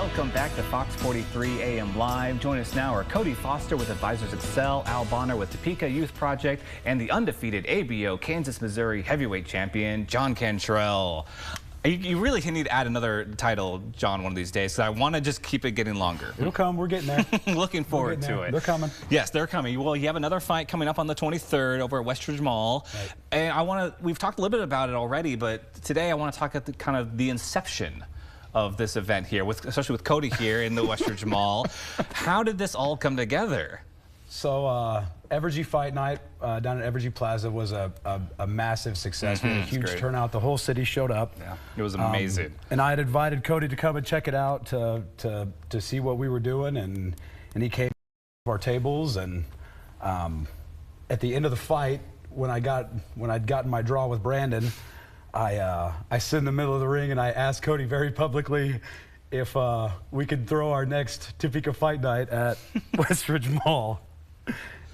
Welcome back to Fox 43 AM Live. Join us now are Cody Foster with Advisors Excel, Al Bonner with Topeka Youth Project, and the undefeated ABO Kansas Missouri heavyweight champion, John Cantrell. You really need to add another title, John, one of these days, because I want to just keep it getting longer. It'll come. We're getting there. Looking forward to it. They're coming. Yes, they're coming. Well, you have another fight coming up on the 23rd over at Westridge Mall. Right. And we've talked a little bit about it already, but today I want to talk at the inception of this event here, especially with Cody here in the Westridge Mall. How did this all come together? So Evergy Fight Night down at Evergy Plaza was a massive success. We had a huge turnout. The whole city showed up. Yeah, it was amazing. And I had invited Cody to come and check it out to see what we were doing, and he came to our tables. And at the end of the fight, when I'd gotten my draw with Brandon, I stood in the middle of the ring and I asked Cody very publicly if we could throw our next Topeka Fight Night at Westridge Mall.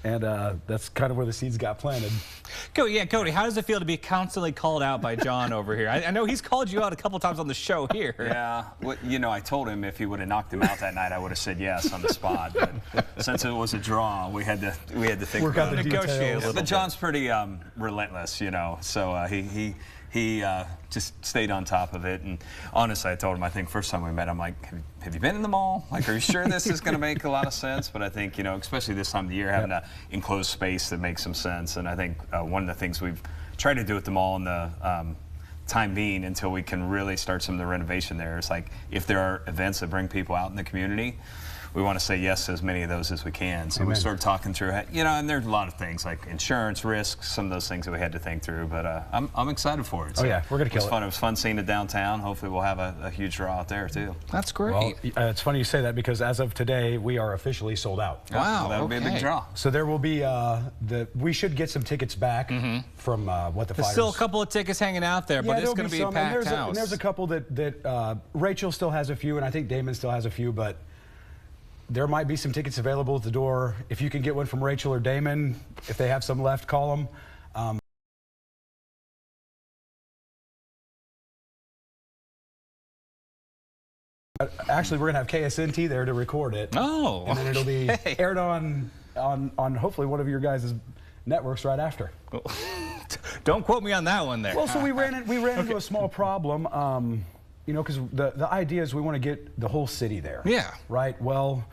And that's kind of where the seeds got planted. Cody, how does it feel to be constantly called out by John over here? I know he's called you out a couple times on the show here. Yeah, well, you know, I told him if he would have knocked him out that night, I would have said yes on the spot. But since it was a draw, we had to think Work about out the negotiate. details. But John's pretty relentless, you know. So he just stayed on top of it. And honestly, I told him, I think first time we met, I'm like, have you been in the mall? Like, are you sure this is going to make a lot of sense? But I think, you know, especially this time of the year, having an enclosed space that makes some sense. And I think one of the things we've tried to do at the mall in the time being until we can really start some of the renovation there is, like, if there are events that bring people out in the community, we want to say yes to as many of those as we can. So we started talking through, you know, and there's a lot of things like insurance, risks, some of those things that we had to think through. But I'm excited for it. So yeah, we're going to kill it. It was fun seeing it downtown. Hopefully we'll have a huge draw out there too. That's great. Well, it's funny you say that because as of today, we are officially sold out. Wow, that would be a big draw. So there will be, we should get some tickets back from what the fighters. There's still a couple of tickets hanging out there, but it's going to be a packed house. And there's a couple that Rachel still has a few, and I think Damon still has a few, but there might be some tickets available at the door. If you can get one from Rachel or Damon, if they have some left, call them. Actually, we're going to have KSNT there to record it. Oh, and then it'll be aired on hopefully one of your guys' networks right after. Don't quote me on that one there. Well, so we ran into a small problem. You know, because the idea is we want to get the whole city there. Yeah. Right? Well,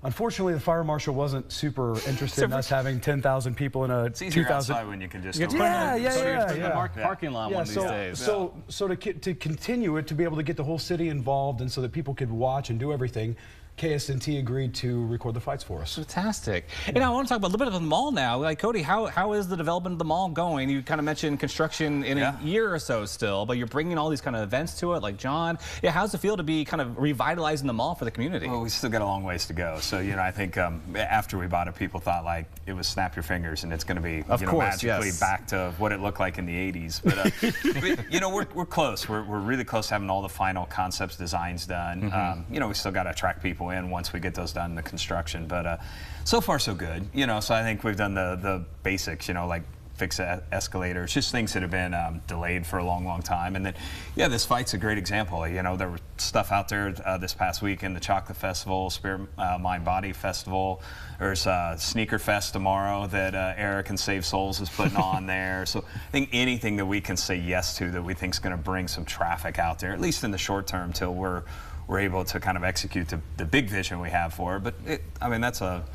unfortunately, the fire marshal wasn't super interested in us having 10,000 people in a 2,000. It's easier outside when you can just parking lot one of these days. So to continue it, to be able to get the whole city involved and so that people could watch and do everything, KSNT agreed to record the fights for us. Fantastic. And I want to talk about a little bit of the mall now. Like, Cody, how is the development of the mall going? You kind of mentioned construction in a year or so still, but you're bringing all these kind of events to it, like John. Yeah, how's it feel to be kind of revitalizing the mall for the community? Well, we still got a long ways to go. So, you know, I think after we bought it, people thought like it was snap your fingers and it's going to be magically back to what it looked like in the 80s. But, you know, we're close. We're really close to having all the final concepts, designs done. You know, we still got to attract people in once we get those done in the construction, but so far so good, you know. So I think we've done the basics, you know, like fix escalators, just things that have been delayed for a long time. And then this fight's a great example. You know, there was stuff out there this past weekend, the Chocolate Festival, Spirit Mind Body Festival. There's Sneaker Fest tomorrow that Eric and Save Souls is putting on there. So I think anything that we can say yes to that we think is going to bring some traffic out there, at least in the short term, till we're able to kind of execute the big vision we have for it. But I mean, that's a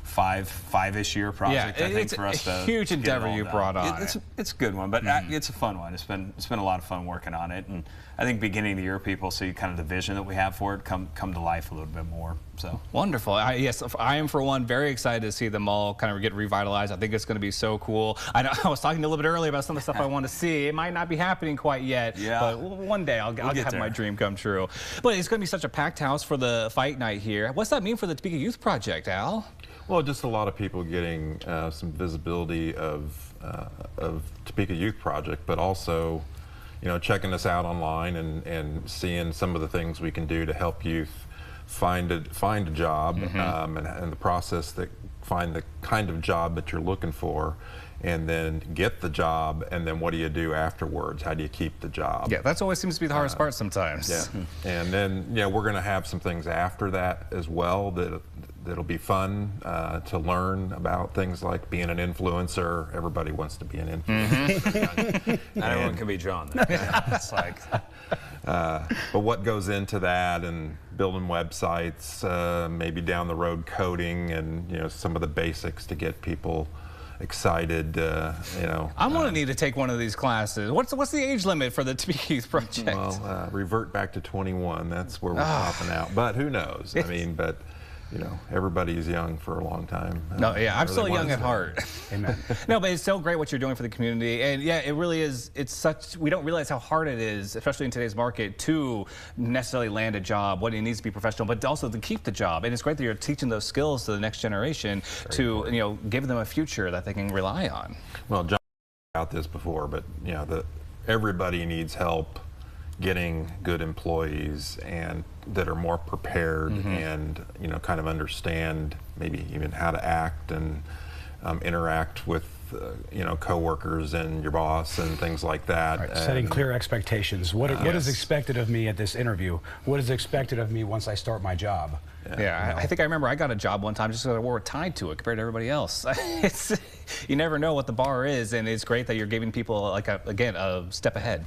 five-ish year project. I think for us to it's a huge endeavor you brought on. It's a good one, but it's a fun one. It's been a lot of fun working on it, and I think beginning of the year people see kind of the vision that we have for it come to life a little bit more. So wonderful. Yes, I am for one very excited to see the mall kind of get revitalized. I think it's going to be so cool. I was talking a little bit earlier about some of the stuff I want to see. It might not be happening quite yet, but one day I'll have my dream come true. But it's going to be such a packed house for the fight night here. What's that mean for the Topeka Youth Project, Al? Well, just a lot of people getting some visibility of Topeka Youth Project, but also, you know, checking us out online and seeing some of the things we can do to help youth find a job and the process that find the kind of job that you're looking for. and then get the job, and then what do you do afterwards? How do you keep the job? Yeah, that always seems to be the hardest part sometimes. Yeah, and then we're going to have some things after that as well that'll be fun to learn about, things like being an influencer. Everybody wants to be an influencer. Not everyone can be John. It's like. But what goes into that, and building websites, maybe down the road coding, and some of the basics to get people excited. I'm going to need to take one of these classes. What's the age limit for the Topeka Youth Project? Well, revert back to 21. That's where we're popping out. But who knows? I mean, but everybody's young for a long time. No, yeah, I'm still young at heart. Amen. No, but it's so great what you're doing for the community, and yeah, it really is. We don't realize how hard it is, especially in today's market, to necessarily land a job. What it needs to be professional, but also to keep the job. And it's great that you're teaching those skills to the next generation to give them a future that they can rely on. Well, John about this before, but everybody needs help getting good employees and that are more prepared and kind of understand maybe even how to act and interact with coworkers and your boss and things like that. Right, setting clear expectations. What is expected of me at this interview? What is expected of me once I start my job? Yeah, I think I remember I got a job one time just because I wore a tie to it compared to everybody else. You never know what the bar is, and it's great that you're giving people a step ahead.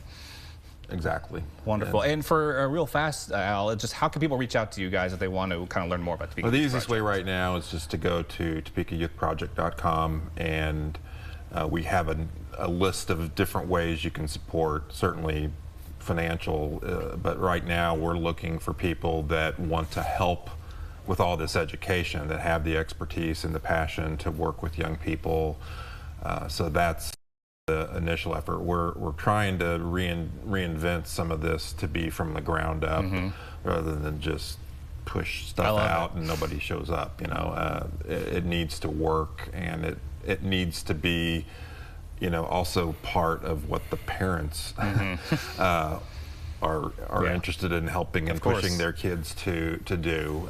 Exactly. Wonderful. And for real fast, Al, just how can people reach out to you guys if they want to kind of learn more about Topeka? Well, the easiest way right now is just to go to topekayouthproject.com, and we have a list of different ways you can support, certainly financial, but right now we're looking for people that want to help with all this education, that have the expertise and the passion to work with young people. So that's the initial effort. We're trying to reinvent some of this to be from the ground up, rather than just push stuff out and nobody shows up. It needs to work, and it needs to be also part of what the parents are interested in helping and pushing their kids to do.